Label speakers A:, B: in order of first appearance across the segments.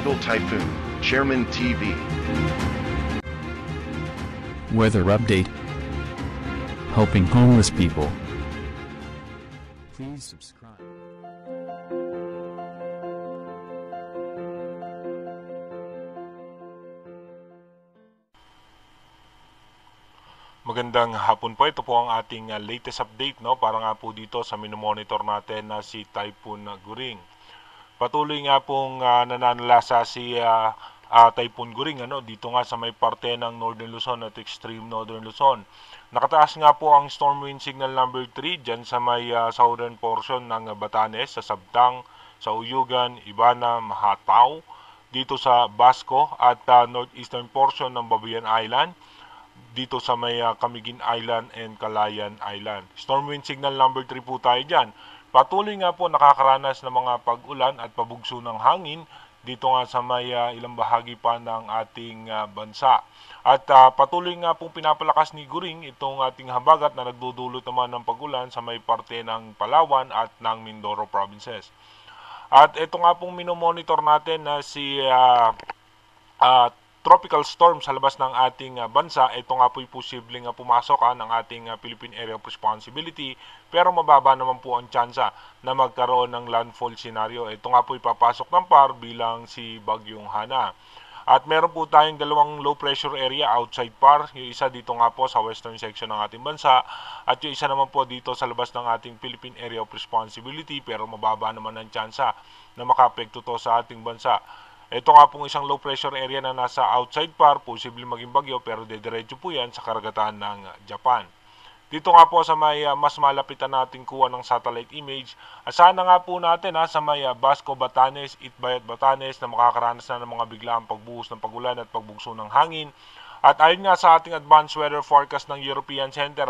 A: Tropical Typhoon, Chairman TV.
B: Weather update. Helping homeless people. Please subscribe.
C: Magandang hapon po. Ito po ang ating latest update, no? Para nga po dito sa minomonitor natin na si Typhoon Guring. Patuloy nga pong nananalasa si Typhoon Guring, dito nga sa may parte ng Northern Luzon at extreme Northern Luzon. Nakataas nga po ang storm wind signal number 3 dyan sa may southern portion ng Batanes, sa Sabtang, sa Uyugan, Ibana, Mahataw, dito sa Basco at northeastern portion ng Babuyan Island, dito sa may Camiguin Island and Calayan Island. Storm wind signal number 3 po tayo dyan. Patuloy nga po nakakaranas ng mga pag-ulan at pabugso ng hangin dito nga sa may ilang bahagi pa ng ating bansa. At patuloy nga pong pinapalakas ni Guring itong ating habagat na nagdudulot naman ng pag-ulan sa may parte ng Palawan at ng Mindoro provinces. At ito nga pong minomonitor natin na si tropical storm sa labas ng ating bansa. Ito nga po'y posibleng pumasok ng ating Philippine Area of Responsibility, pero mababa naman po ang tsansa na magkaroon ng landfall scenario. Ito nga po'y papasok ng PAR bilang si Bagyong Hana. At meron po tayong dalawang low pressure area outside PAR. Yung isa dito nga po sa western section ng ating bansa at yung isa naman po dito sa labas ng ating Philippine Area of Responsibility, pero mababa naman ang tsansa na makaapekto to sa ating bansa. Ito nga pong isang low pressure area na nasa outside PAR, posibleng maging bagyo, pero dediretso po yan sa karagatan ng Japan. Dito nga po sa may mas malapitan nating kuha ng satellite image, sana nga po natin sa may Basco, Batanes, Itbayat, Batanes na makakaranas na ng mga biglaang pagbuhos ng pagulan at pagbugso ng hangin. At ayon nga sa ating advanced weather forecast ng European Center,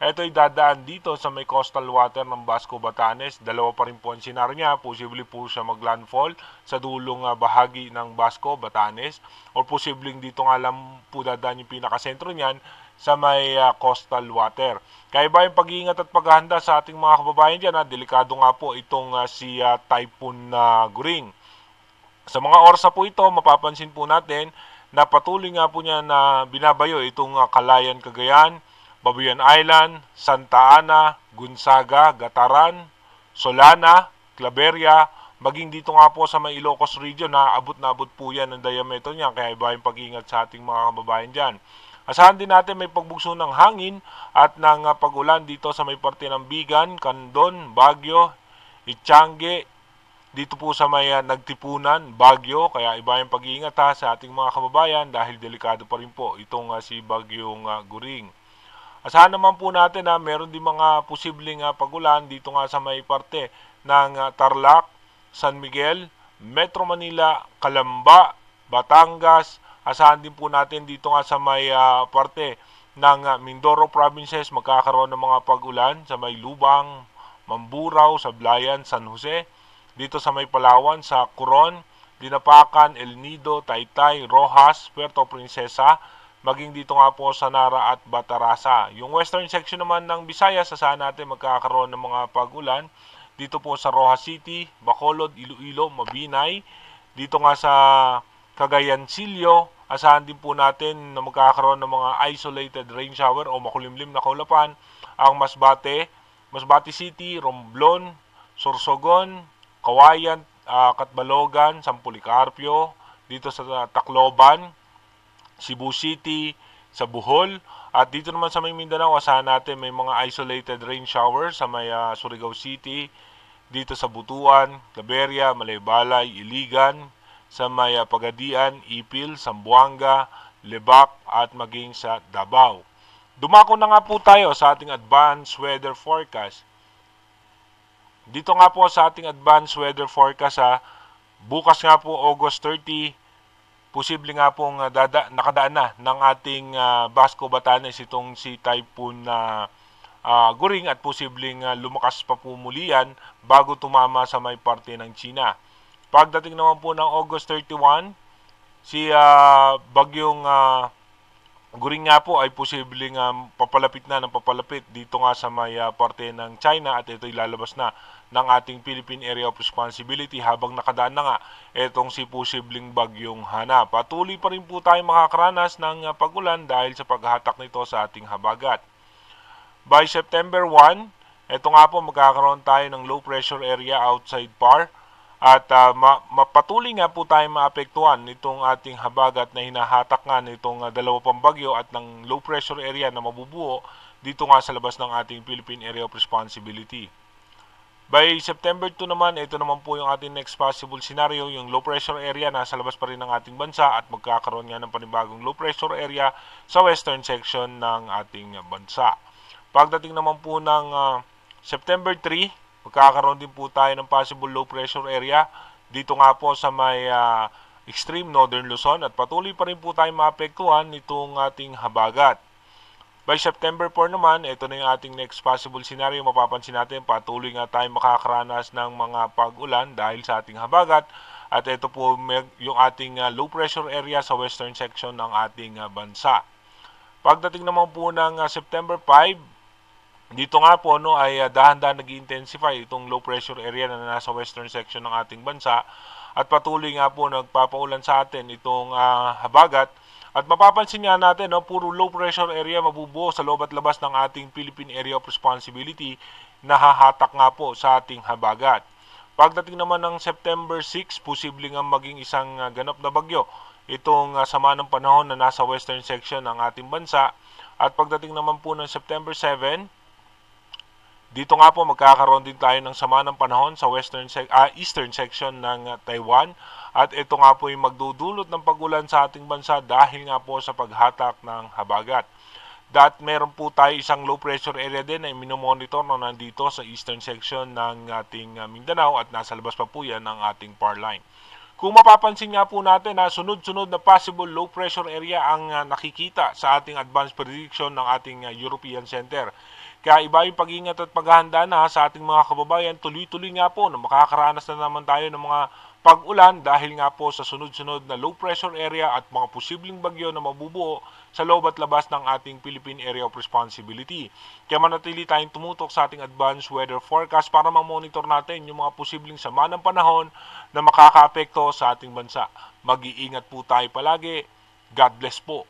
C: ito'y dadaan dito sa may coastal water ng Basco, Batanes. Dalawa pa rin po ang senaryo niya. Posible po siya maglandfall sa dulong bahagi ng Basco, Batanes. O posibleng dito nga lang po dadaan yung pinakasentro niyan sa may coastal water. Kaya ba yung pag-iingat at paghahanda sa ating mga kababayan dyan, delikado nga po itong si Typhoon Guring. Sa mga oras po ito, mapapansin po natin na patuloy nga po niya na binabayo itong Calayan, Cagayan, Babuyan Island, Santa Ana, Gonzaga, Gataran, Solana, Claveria, maging dito nga po sa may Ilocos region abot na abot po yan ang diameter niya, kaya iba yung pag-ingat sa ating mga kababayan dyan. Asahan din natin may pagbugso ng hangin at ng pag-ulan dito sa may parte ng Bigan, Candon, Baguio, Itiange, dito po sa may Nagtipunan, Baguio, kaya iba yung pag-iingat sa ating mga kababayan dahil delikado pa rin po itong si Bagyong Guring. Asahan naman po natin meron din mga posibleng pagulan dito nga sa may parte ng Tarlac, San Miguel, Metro Manila, Calamba, Batangas. Asahan din po natin dito nga sa may parte ng Mindoro provinces magkakaroon ng mga pagulan sa may Lubang, Mamburao, Sablayan, San Jose. Dito sa may Palawan, sa Coron, Dinapacan, El Nido, Taytay, Rojas, Puerto Princesa, maging dito nga po sa Nara at Batarasa. Yung western section naman ng Visayas, asahan natin magkakaroon ng mga pag-ulan dito po sa Rojas City, Bacolod, Iloilo, Mabinay. Dito nga sa Cagayancillo, asahan din po natin na magkakaroon ng mga isolated rain shower o makulimlim na kaulapan ang Masbate City, Romblon, Sorsogon, Kawayan, Katbalogan, San Policarpio, dito sa Tacloban, Cebu City, sa Bohol, at dito naman sa may Mindanao, asahan natin may mga isolated rain shower sa may Surigao City, dito sa Butuan, Claveria, Malaybalay, Iligan, sa may Pagadian, Ipil, Zamboanga, Lebac, at maging sa Davao. Dumako na nga po tayo sa ating advanced weather forecast. Dito nga po sa ating advanced weather forecast, bukas nga po August 30, posible nga pong nakadaan na ng ating Basco, Batanes itong si Typhoon Guring at posibleng lumakas pa po muli yan bago tumama sa may parte ng China. Pagdating naman po ng August 31, si Bagyong guring nga po ay posibleng papalapit na ng papalapit dito nga sa may parte ng China at ito'y lalabas na ng ating Philippine Area of Responsibility habang nakadaan na nga itong si posibleng bagyong Hana. Patuloy pa rin po tayo makakaranas ng pag-ulan dahil sa paghahatak nito sa ating habagat. By September 1, ito nga po magkakaroon tayo ng low pressure area outside PAR. At mapatuloy nga po tayo maapektuhan nitong ating habagat na hinahatak nga nitong dalawa pang bagyo at ng low pressure area na mabubuo dito nga sa labas ng ating Philippine Area of Responsibility. By September 2 naman, ito naman po yung ating next possible scenario, yung low pressure area nasa labas pa rin ng ating bansa at magkakaroon nga ng panibagong low pressure area sa western section ng ating bansa. Pagdating naman po ng September 3, magkakaroon din po tayo ng possible low pressure area dito nga po sa may extreme northern Luzon at patuloy pa rin po tayo maapektuhan nitong ating habagat. By September 4 naman, ito na yung ating next possible scenario. Mapapansin natin patuloy nga tayo makakaranas ng mga pag-ulan dahil sa ating habagat at ito po yung ating low pressure area sa western section ng ating bansa. Pagdating naman po ng September 5, dito nga po ay dahan-dahan nag-intensify itong low pressure area na nasa western section ng ating bansa at patuloy nga po nagpapaulan sa atin itong habagat at mapapansin nga natin puro low pressure area mabubuo sa loob at labas ng ating Philippine Area of Responsibility na hahatak nga po sa ating habagat. Pagdating naman ng September 6, posibleng maging isang ganap na bagyo itong sama ng panahon na nasa western section ng ating bansa at pagdating naman po ng September 7, dito nga po magkakaroon din tayo ng sama ng panahon sa eastern section ng Taiwan at ito nga po yung magdudulot ng pag-ulan sa ating bansa dahil nga po sa paghatak ng habagat. Meron po tayo isang low pressure area din na minomonitor na nandito sa eastern section ng ating Mindanao at nasa labas pa po yan ng ating PAR line. Kung mapapansin nga po natin sunod-sunod na possible low pressure area ang nakikita sa ating advanced prediction ng ating European Center. Kaya iba yung pag-ingat at paghahanda na sa ating mga kababayan, tuloy-tuloy nga po na makakaranas na naman tayo ng mga pag-ulan dahil nga po sa sunod-sunod na low pressure area at mga posibleng bagyo na mabubuo sa loob at labas ng ating Philippine Area of Responsibility. Kaya manatili tayong tumutok sa ating advanced weather forecast para ma-monitor natin yung mga posibleng sama ng panahon na makakaapekto sa ating bansa. Mag-iingat po tayo palagi. God bless po.